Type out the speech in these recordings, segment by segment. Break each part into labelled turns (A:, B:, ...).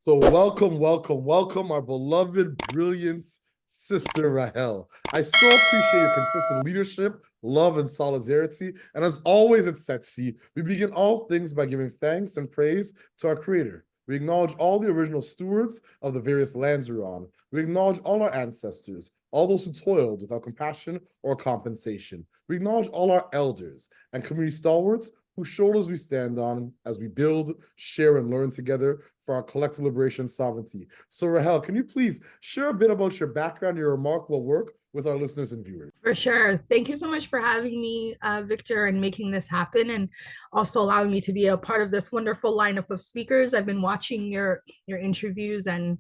A: So welcome, welcome, welcome, our beloved brilliance sister Rahel. I so appreciate your consistent leadership, love, and solidarity. And as always at Setsi, we begin all things by giving thanks and praise to our Creator. We acknowledge all the original stewards of the various lands we're on. We acknowledge all our ancestors, all those who toiled without compassion or compensation. We acknowledge all our elders and community stalwarts whose shoulders we stand on as we build, share, and learn together for our collective liberation and sovereignty. So Rahel, can you please share a bit about your background, your remarkable work with our listeners and viewers?
B: For sure. Thank you so much for having me, Victor, and making this happen, and also allowing me to be a part of this wonderful lineup of speakers. I've been watching your interviews, and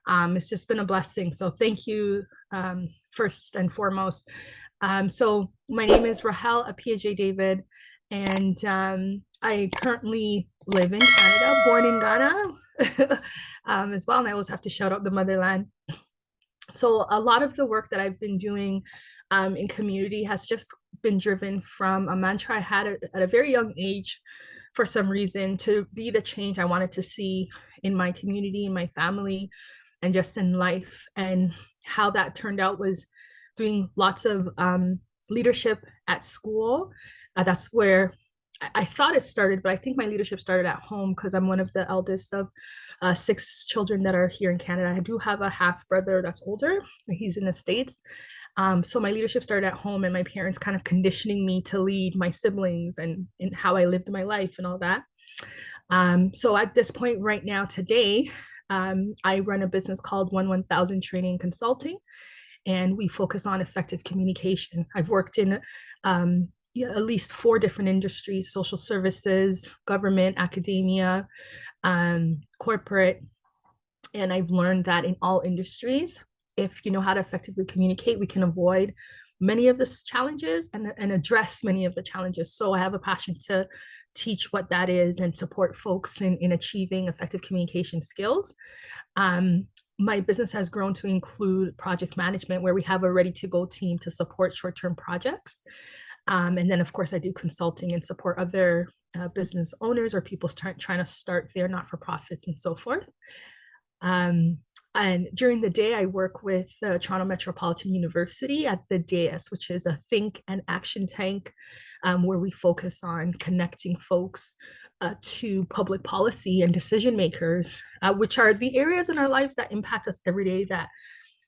B: it's just been a blessing. So thank you, first and foremost. So my name is Rahel Appiagyei-David, and I currently live in Canada, born in Ghana, as well. And I always have to shout out the motherland. So a lot of the work that I've been doing in community has just been driven from a mantra I had at a very young age for some reason, to be the change I wanted to see in my community, in my family, and just in life. And how that turned out was doing lots of leadership at school. That's where I thought it started, but I think my leadership started at home because I'm one of the eldest of six children that are here in Canada. I do have a half brother that's older. He's in the States. So my leadership started at home, and my parents kind of conditioning me to lead my siblings and how I lived my life and all that. So at this point right now, today, I run a business called ONE1000 Training and Consulting, and we focus on effective communication. I've worked in at least four different industries: social services, government, academia, corporate. And I've learned that in all industries, if you know how to effectively communicate, we can avoid many of the challenges and address many of the challenges. So I have a passion to teach what that is and support folks in achieving effective communication skills. My business has grown to include project management, where we have a ready to go team to support short-term projects. And then, of course, I do consulting and support other business owners or people trying to start their not-for-profits and so forth. And during the day, I work with Toronto Metropolitan University at the DAIS, which is a think and action tank, where we focus on connecting folks to public policy and decision makers, which are the areas in our lives that impact us every day that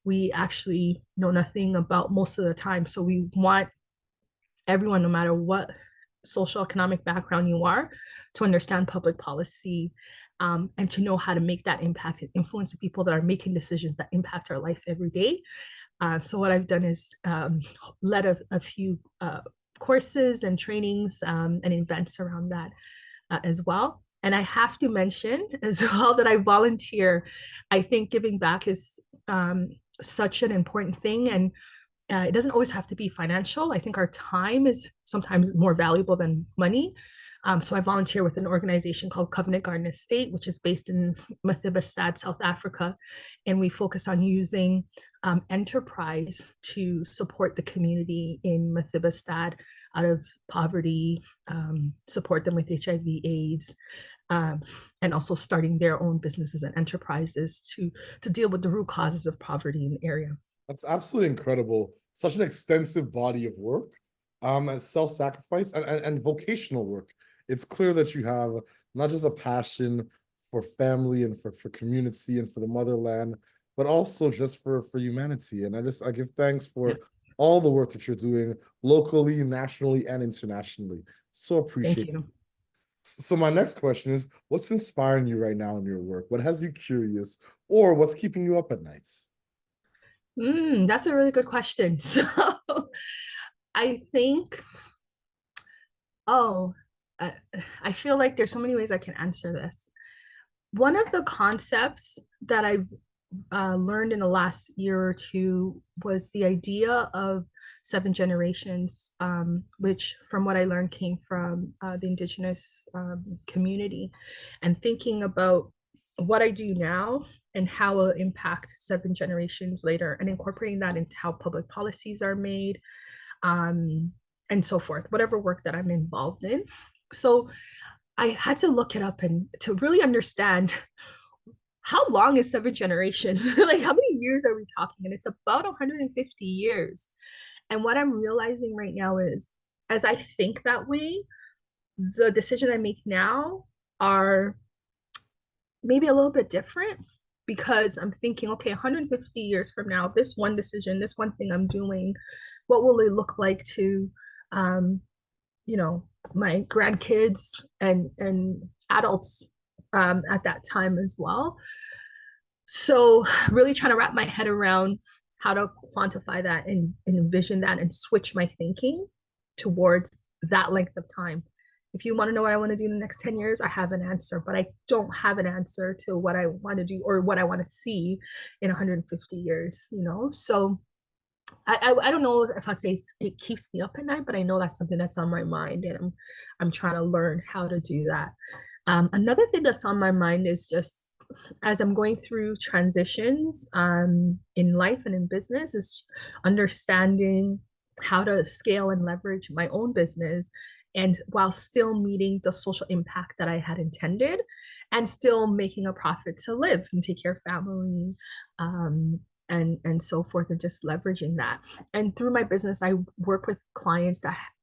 B: we actually know nothing about most of the time. So we want everyone, no matter what social economic background you are, to understand public policy, and to know how to make that impact and influence the people that are making decisions that impact our life every day. So what I've done is led a few courses and trainings and events around that as well. And I have to mention as well that I volunteer. I think giving back is such an important thing, and it doesn't always have to be financial. I think our time is sometimes more valuable than money. So I volunteer with an organization called Covenant Garden Estate, which is based in Methibestad, South Africa. And we focus on using enterprise to support the community in Methibestad out of poverty, support them with HIV/AIDS, and also starting their own businesses and enterprises to deal with the root causes of poverty in the area.
A: That's absolutely incredible. Such an extensive body of work, and self-sacrifice and vocational work. It's clear that you have not just a passion for family and for community and for the motherland, but also just for humanity. And I give thanks for
B: Yes.
A: all the work that you're doing locally, nationally, and internationally. So
B: Thank
A: appreciate it.
B: you.
A: So my next question is, what's inspiring you right now in your work? What has you curious, or what's keeping you up at nights?
B: That's a really good question. So I think, oh, I, I feel like there's so many ways I can answer this. One of the concepts that I've learned in the last year or two was the idea of seven generations, which, from what I learned, came from the Indigenous community, and thinking about what I do now and how it will impact seven generations later, and incorporating that into how public policies are made, and so forth, whatever work that I'm involved in. So I had to look it up and to really understand how long is 7 generations? Like, how many years are we talking? And it's about 150 years. And what I'm realizing right now is, as I think that way, the decision I make now are maybe a little bit different, because I'm thinking, okay, 150 years from now, this one decision, this one thing I'm doing, what will it look like to, um, you know, my grandkids and adults at that time as well. So really trying to wrap my head around how to quantify that and envision that and switch my thinking towards that length of time. If you want to know what I want to do in the next 10 years, I have an answer, but I don't have an answer to what I want to do or what I want to see in 150 years, you know? So I don't know if I'd say it keeps me up at night, but I know that's something that's on my mind, and I'm trying to learn how to do that. Another thing that's on my mind is just as I'm going through transitions in life and in business, is understanding how to scale and leverage my own business, and while still meeting the social impact that I had intended, and still making a profit to live and take care of family, and so forth, and just leveraging that. And through my business, I work with clients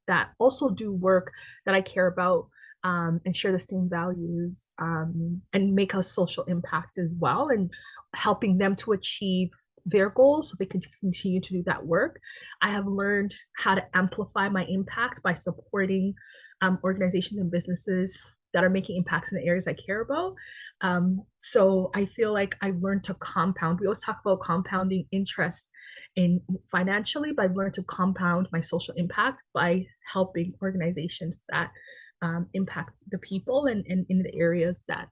B: that also do work that I care about, and share the same values, and make a social impact as well, and helping them to achieve their goals so they can continue to do that work. I have learned how to amplify my impact by supporting organizations and businesses that are making impacts in the areas I care about. So I feel like I've learned to compound. We always talk about compounding interest in financially, but I've learned to compound my social impact by helping organizations that impact the people and in the areas that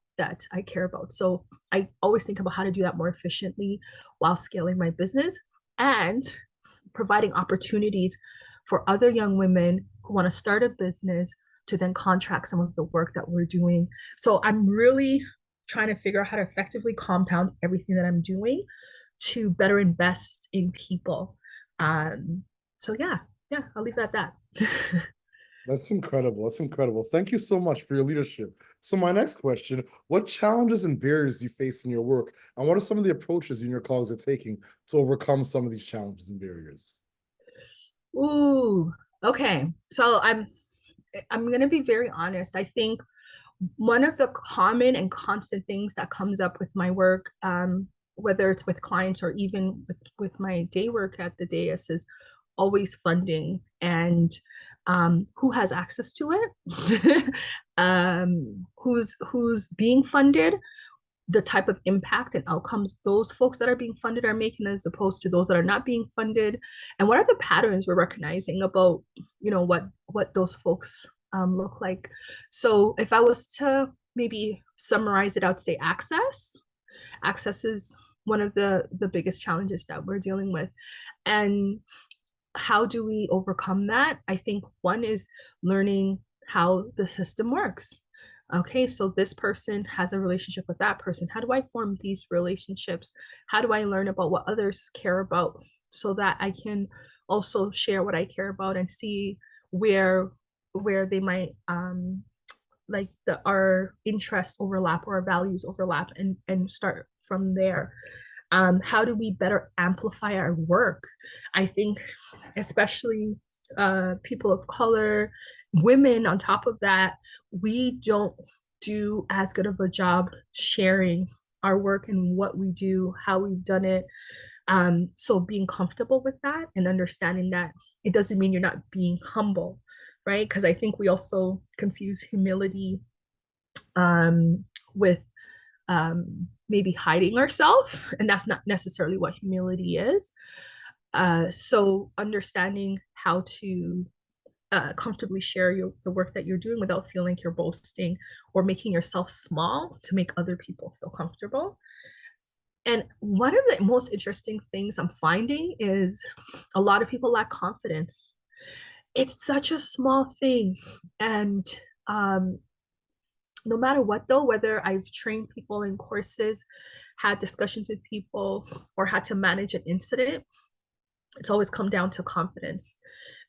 B: I care about. So I always think about how to do that more efficiently while scaling my business and providing opportunities for other young women who want to start a business to then contract some of the work that we're doing. So I'm really trying to figure out how to effectively compound everything that I'm doing to better invest in people. So yeah, I'll leave it at that.
A: That's incredible. That's incredible. Thank you so much for your leadership. So my next question, what challenges and barriers do you face in your work? And what are some of the approaches you and your colleagues are taking to overcome some of these challenges and barriers?
B: Ooh, okay. So I'm gonna be very honest. I think one of the common and constant things that comes up with my work, whether it's with clients or even with my day work at the dais, is always funding and who has access to it, who's being funded, the type of impact and outcomes those folks that are being funded are making as opposed to those that are not being funded, and what are the patterns we're recognizing about, you know, what those folks look like. So if I was to maybe summarize it, I would say access is one of the biggest challenges that we're dealing with. And how do we overcome that? I think one is learning how the system works. Okay, so this person has a relationship with that person. How do I form these relationships? How do I learn about what others care about so that I can also share what I care about and see where they might like our interests overlap or our values overlap, and start from there. How do we better amplify our work? I think especially people of color, women on top of that, we don't do as good of a job sharing our work and what we do, how we've done it. So being comfortable with that and understanding that it doesn't mean you're not being humble, right? Because I think we also confuse humility with maybe hiding ourselves, and that's not necessarily what humility is. So understanding how to comfortably share the work that you're doing without feeling like you're boasting or making yourself small to make other people feel comfortable. And one of the most interesting things I'm finding is a lot of people lack confidence. It's such a small thing. And no matter what, though, whether I've trained people in courses, had discussions with people, or had to manage an incident, it's always come down to confidence.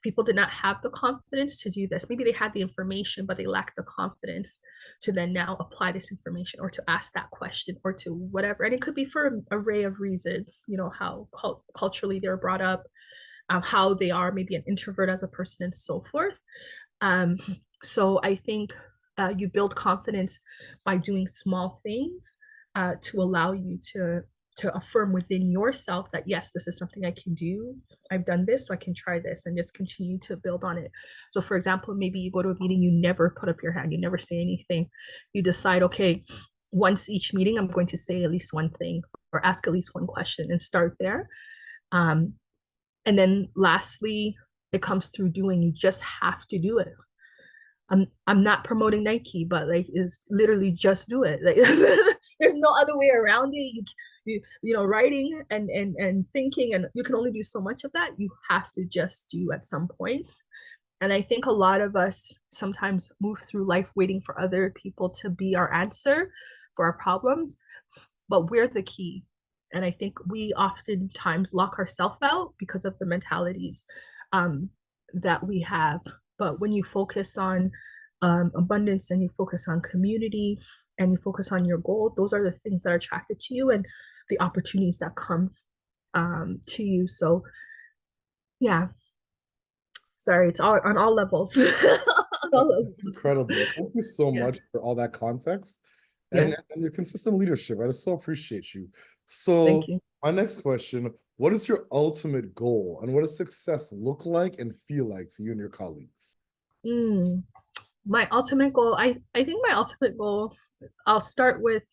B: people did not have the confidence to do this. Maybe they had the information, but they lacked the confidence to then now apply this information or to ask that question or to whatever. And it could be for an array of reasons, you know, how culturally they're brought up, how they are maybe an introvert as a person and so forth. So I think you build confidence by doing small things to allow you to affirm within yourself that yes, this is something I can do. I've done this, so I can try this and just continue to build on it. So for example, maybe you go to a meeting, you never put up your hand, you never say anything. You decide, okay, once each meeting, I'm going to say at least one thing or ask at least one question and start there. And then lastly, it comes through doing. You just have to do it. I'm not promoting Nike, but like is literally just do it. Like there's no other way around it. You know, writing and thinking, and you can only do so much of that. You have to just do at some point. And I think a lot of us sometimes move through life waiting for other people to be our answer for our problems, but we're the key. And I think we oftentimes lock ourselves out because of the mentalities that we have. But when you focus on abundance and you focus on community and you focus on your goal, those are the things that are attracted to you and the opportunities that come to you. So yeah, sorry, it's all on all levels. On all levels.
A: Incredible. Thank you so
B: Yeah.
A: much for all that context
B: Yeah.
A: and your consistent leadership. I just so appreciate you. So
B: Thank you.
A: my next question, what is your ultimate goal and what does success look like and feel like to you and your colleagues?
B: My ultimate goal, I think my ultimate goal, I'll start with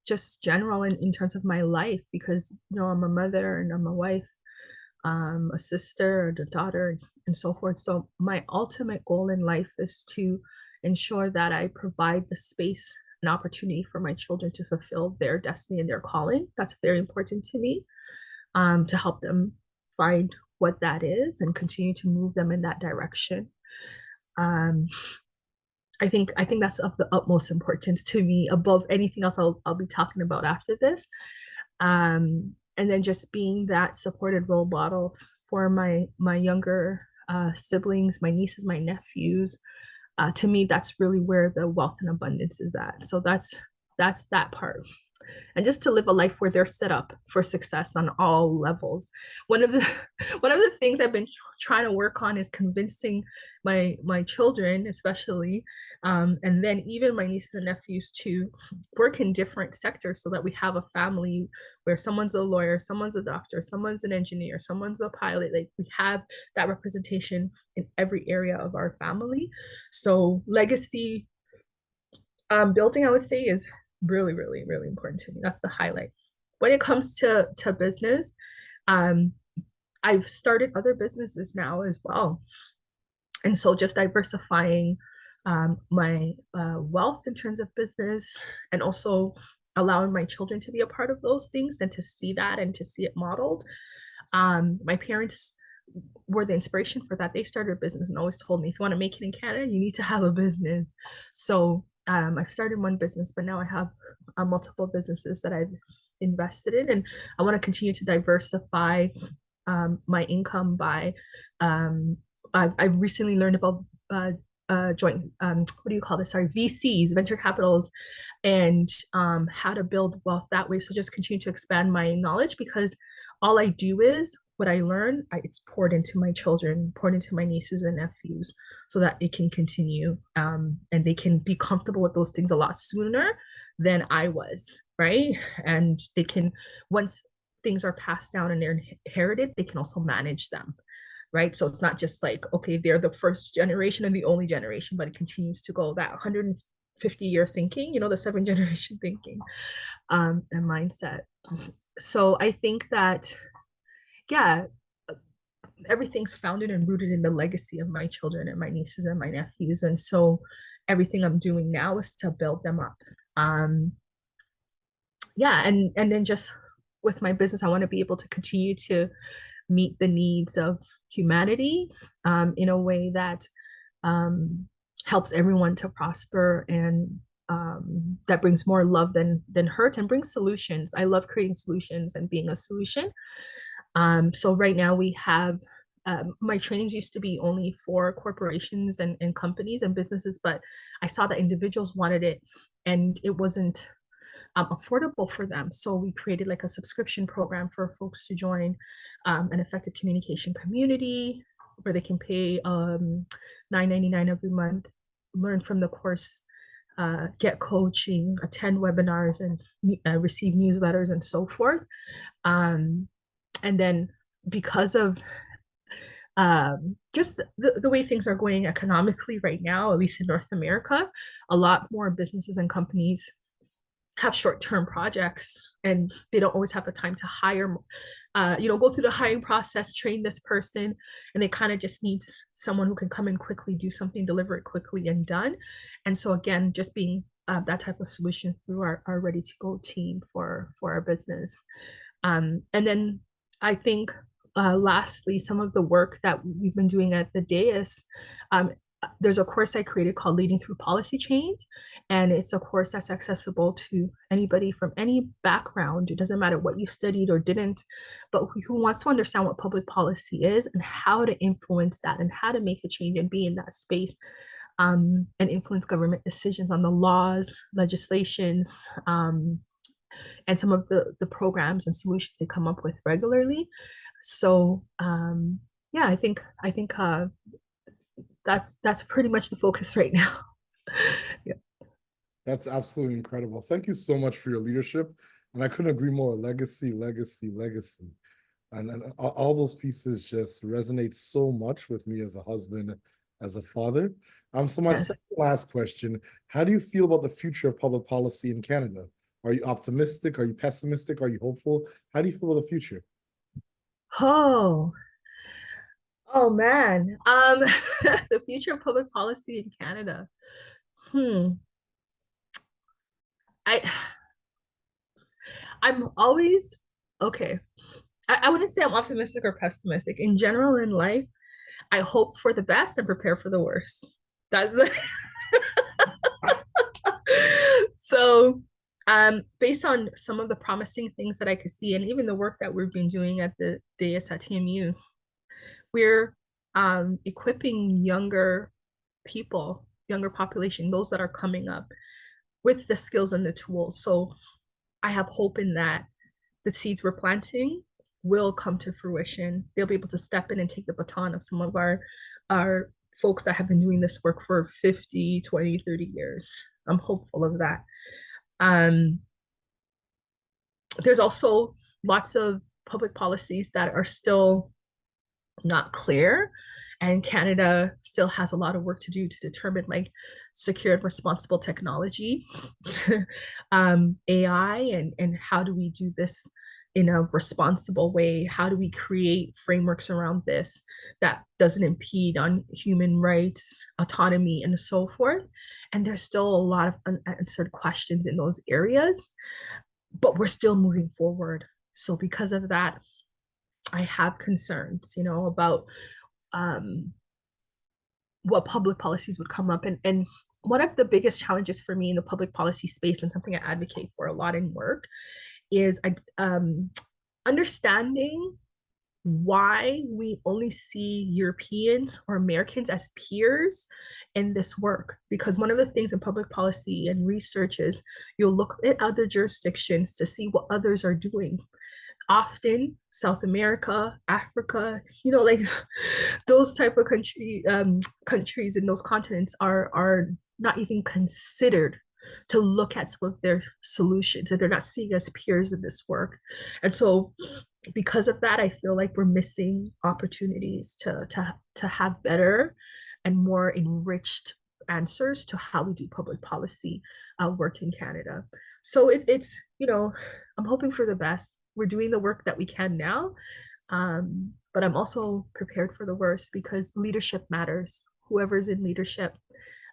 B: just general in terms of my life, because you know I'm a mother and I'm a wife, a sister, a daughter, and so forth. So my ultimate goal in life is to ensure that I provide the space and opportunity for my children to fulfill their destiny and their calling. That's very important to me, to help them find what that is and continue to move them in that direction. Um, I think that's of the utmost importance to me above anything else I'll be talking about after this. And then just being that supported role model for my younger siblings, my nieces, my nephews. To me, that's really where the wealth and abundance is at. So that's that part, and just to live a life where they're set up for success on all levels. One of the one of the things I've been trying to work on is convincing my children, especially, and then even my nieces and nephews, to work in different sectors so that we have a family where someone's a lawyer, someone's a doctor, someone's an engineer, someone's a pilot. Like we have that representation in every area of our family. So legacy building, I would say, is really, really, really important to me. That's the highlight. When it comes to business, um, I've started other businesses now as well. And so just diversifying my wealth in terms of business, and also allowing my children to be a part of those things and to see that and to see it modeled. My parents were the inspiration for that. They started a business and always told me, if you want to make it in Canada, you need to have a business. So I've started one business, but now I have multiple businesses that I've invested in, and I want to continue to diversify my income by. I've recently learned about joint, what do you call this? Sorry, VCs, venture capitals, and how to build wealth that way. So just continue to expand my knowledge, because all I do is what I learn, it's poured into my children, poured into my nieces and nephews, so that it can continue, and they can be comfortable with those things a lot sooner than I was, right? And they can, once things are passed down and they're inherited, they can also manage them, right? So it's not just like, okay, they're the first generation and the only generation, but it continues to go that 150-year thinking, you know, the 7 generation thinking, and mindset. So I think that, yeah, everything's founded and rooted in the legacy of my children and my nieces and my nephews. And so everything I'm doing now is to build them up. Yeah, and then just with my business, I want to be able to continue to meet the needs of humanity in a way that helps everyone to prosper, and that brings more love than hurt, and brings solutions. I love creating solutions and being a solution. So right now we have my trainings used to be only for corporations and companies and businesses, but I saw that individuals wanted it and it wasn't affordable for them. So we created like a subscription program for folks to join an effective communication community where they can pay $9.99 every month, learn from the course, get coaching, attend webinars, and receive newsletters and so forth. And then because of just the way things are going economically right now, at least in North America, a lot more businesses and companies have short-term projects and they don't always have the time to hire, go through the hiring process, train this person, and they kind of just need someone who can come in quickly, do something, deliver it quickly and done. And so again, just being that type of solution through our ready to go team for our business. And then I think lastly, some of the work that we've been doing at the dais, there's a course I created called Leading Through Policy Change, and it's a course that's accessible to anybody from any background. It doesn't matter what you studied or didn't, but who wants to understand what public policy is and how to influence that and how to make a change and be in that space, and influence government decisions on the laws, legislations, and some of the programs and solutions they come up with regularly. So yeah, I think that's pretty much the focus right now. Yeah.
A: That's absolutely incredible. Thank you so much for your leadership. And I couldn't agree more. Legacy, legacy, legacy. And all those pieces just resonate so much with me as a husband, as a father. So my
B: Yes.
A: second last question, how do you feel about the future of public policy in Canada? Are you optimistic? Are you pessimistic? Are you hopeful? How do you feel about the future?
B: Oh, oh man. The future of public policy in Canada. Hmm. I I'm always okay. I wouldn't say I'm optimistic or pessimistic. In general, in life, I hope for the best and prepare for the worst. That's so based on some of the promising things that I could see, and even the work that we've been doing at the dais at TMU, we're equipping younger people, younger population, those that are coming up with the skills and the tools. So I have hope in that the seeds we're planting will come to fruition. They'll be able to step in and take the baton of some of our folks that have been doing this work for 50, 20, 30 years. I'm hopeful of that. There's also lots of public policies that are still not clear, and Canada still has a lot of work to do to determine like secure and responsible technology, AI, and how do we do this in a responsible way? How do we create frameworks around this that doesn't impede on human rights, autonomy, and so forth? And there's still a lot of unanswered questions in those areas, but we're still moving forward. So because of that, I have concerns, about what public policies would come up. And one of the biggest challenges for me in the public policy space, and something I advocate for a lot in work, is understanding why we only see Europeans or Americans as peers in this work. Because one of the things in public policy and research is you'll look at other jurisdictions to see what others are doing. Often South America, Africa, like those type of countries in those continents are not even considered to look at some of their solutions, and they're not seeing as peers in this work. And so because of that, I feel like we're missing opportunities to have better and more enriched answers to how we do public policy work in Canada. So it's I'm hoping for the best. We're doing the work that we can now, but I'm also prepared for the worst, because leadership matters. Whoever's in leadership,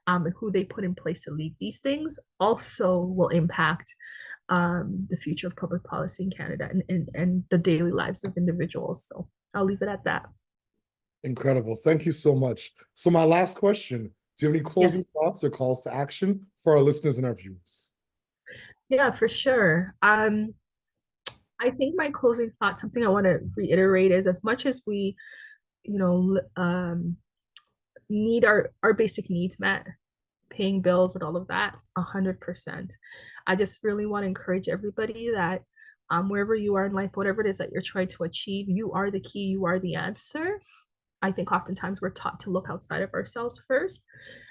B: and who they put in place to lead these things also will impact the future of public policy in Canada and the daily lives of individuals. So I'll leave it at that.
A: Incredible. Thank you so much. So my last question, do you have any closing
B: Yes.
A: thoughts or calls to action for our listeners and our viewers?
B: Yeah, for sure. I think my closing thought, something I want to reiterate, is as much as we need our basic needs met, paying bills and all of that, 100%. I just really want to encourage everybody that wherever you are in life, whatever it is that you're trying to achieve, you are the key, you are the answer. I think oftentimes we're taught to look outside of ourselves first.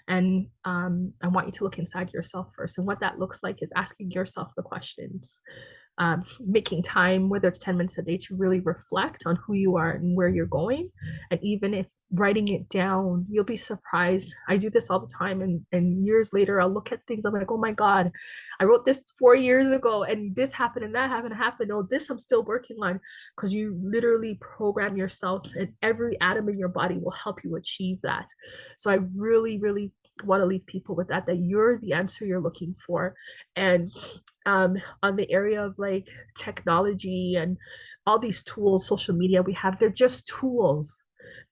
B: And I want you to look inside yourself first. And what that looks like is asking yourself the questions, making time, whether it's 10 minutes a day, to really reflect on who you are and where you're going. And even if writing it down, you'll be surprised. I do this all the time. And years later, I'll look at things. I'm like, oh my God, I wrote this 4 years ago and this happened and that happened. Oh, this I'm still working on, because you literally program yourself and every atom in your body will help you achieve that. So I really, really want to leave people with that you're the answer you're looking for. And on the area of like technology and all these tools, social media we have, they're just tools.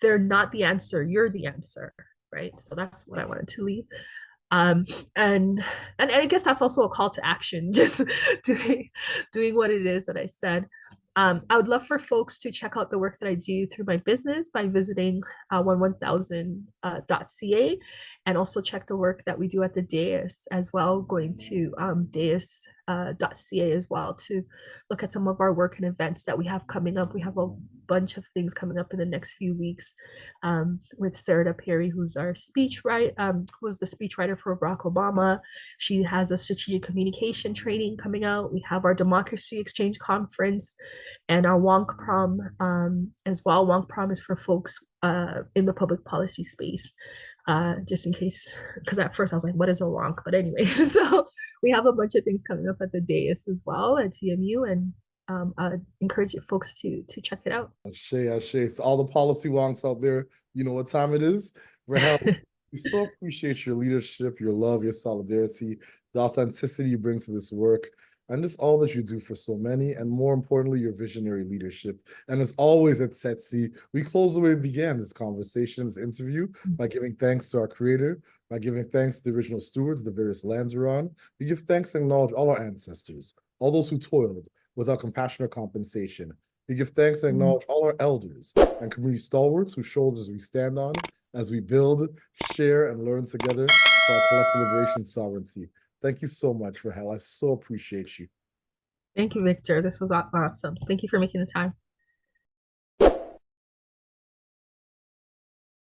B: They're not the answer. You're the answer, right? So that's what I wanted to leave. Um, and I guess that's also a call to action, just doing what it is that I said. I would love for folks to check out the work that I do through my business by visiting one1000.ca, and also check the work that we do at the dais as well, going to dais.ca as well to look at some of our work and events that we have coming up. We have a bunch of things coming up in the next few weeks, with Sarah Perry, who's our who's the speechwriter for Barack Obama. She has a strategic communication training coming out. We have our Democracy Exchange Conference and our Wonk Prom as well. Wonk Prom is for folks in the public policy space, just in case, because at first I was like, what is a wonk? But anyway, so we have a bunch of things coming up at the dais as well at TMU, and I encourage folks to check it out.
A: Ashe. It's all the policy wonks out there. You know what time it is. Rahel, we so appreciate your leadership, your love, your solidarity, the authenticity you bring to this work, and just all that you do for so many, and more importantly, your visionary leadership. And as always at Setsi, we close the way we began this conversation, this interview, by giving thanks to our creator, by giving thanks to the original stewards, the various lands we're on. We give thanks and acknowledge all our ancestors, all those who toiled without compassion or compensation. We give thanks and acknowledge all our elders and community stalwarts whose shoulders we stand on as we build, share, and learn together for our collective liberation and sovereignty. Thank you so much, Rahel. I so appreciate you.
B: Thank you, Victor. This was awesome. Thank you for making the time.